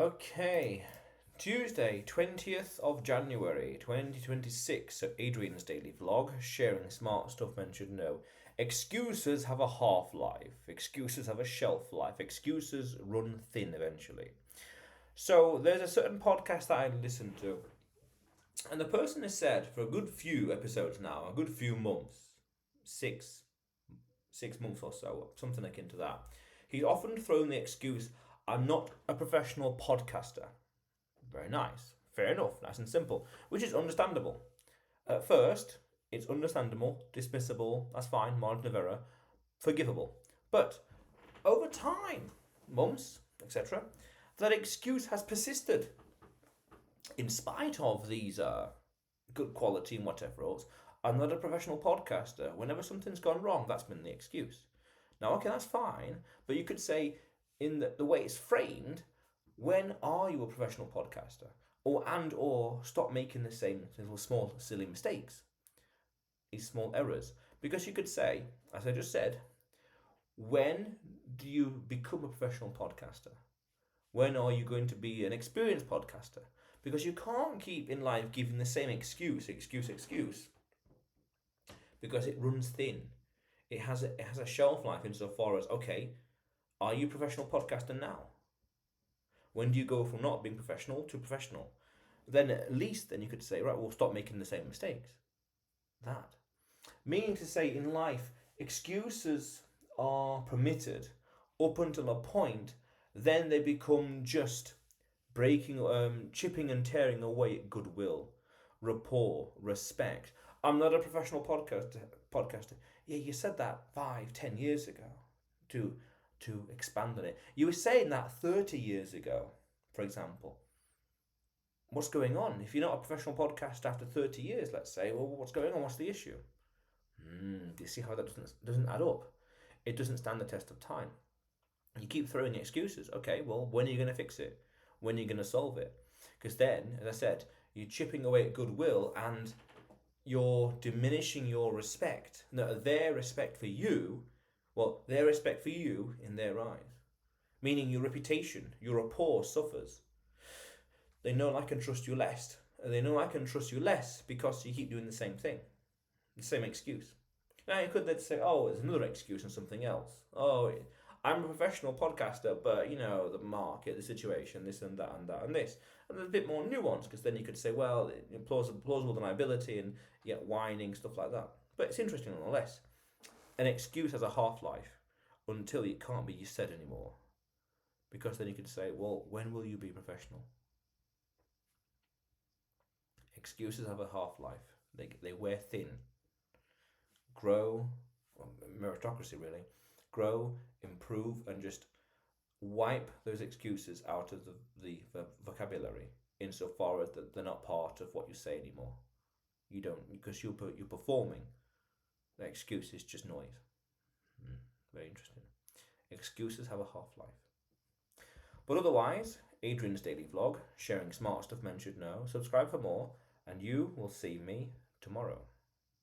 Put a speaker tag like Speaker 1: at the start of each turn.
Speaker 1: Okay, Tuesday, 20th of January 2026. So, Adrian's daily vlog, sharing smart stuff men should know. Excuses have a half life, excuses have a shelf life, excuses run thin eventually. So, there's a certain podcast that I listened to, and the person has said for a good few episodes now, a good few months, six, 6 months or so, something akin to that, he's often thrown the excuse, I'm not a professional podcaster. Very nice. Fair enough, nice and simple, which is understandable. At first, it's understandable, dismissible, that's fine, margin of error, forgivable. But over time, months, etc., that excuse has persisted. In spite of these good quality and whatever else, I'm not a professional podcaster. Whenever something's gone wrong, that's been the excuse. Now, okay, that's fine, but you could say, in the way it's framed, when are you a professional podcaster? Or stop making the same little small silly mistakes, these small errors. Because you could say, as I just said, when do you become a professional podcaster? When are you going to be an experienced podcaster? Because you can't keep in life giving the same excuse, because it runs thin. It has a shelf life insofar as, okay, are you a professional podcaster now? When do you go from not being professional to professional? Then at least then you could say, right, we'll stop making the same mistakes. That. Meaning to say, in life, excuses are permitted up until a point, then they become just breaking, chipping and tearing away at goodwill, rapport, respect. I'm not a professional podcaster. Yeah, you said that 5, 10 years ago to expand on it. You were saying that 30 years ago, for example. What's going on? If you're not a professional podcaster after 30 years, let's say, well, what's going on? What's the issue? Do you see how that doesn't add up? It doesn't stand the test of time. You keep throwing excuses. Okay, well, when are you going to fix it? When are you going to solve it? Because then, as I said, you're chipping away at goodwill and you're diminishing your respect. No, their respect for you, well, their respect for you in their eyes. Meaning your reputation, your rapport suffers. They know I can trust you less. They know I can trust you less because you keep doing the same thing. The same excuse. Now you could then say, oh, there's another excuse and something else. Oh, I'm a professional podcaster, but the market, the situation, this and that and that and this. And there's a bit more nuance because then you could say, well, plausible deniability and whining, stuff like that. But it's interesting nonetheless. An excuse has a half-life until it can't be said anymore. Because then you could say, well, when will you be professional? Excuses have a half-life. They wear thin. Grow, meritocracy really. Grow, improve, and just wipe those excuses out of the vocabulary insofar as that they're not part of what you say anymore. You don't, because you're performing. The excuse is just noise. Very interesting. Excuses have a half-life. But otherwise, Adrian's daily vlog, sharing smart stuff men should know. Subscribe for more, and you will see me tomorrow.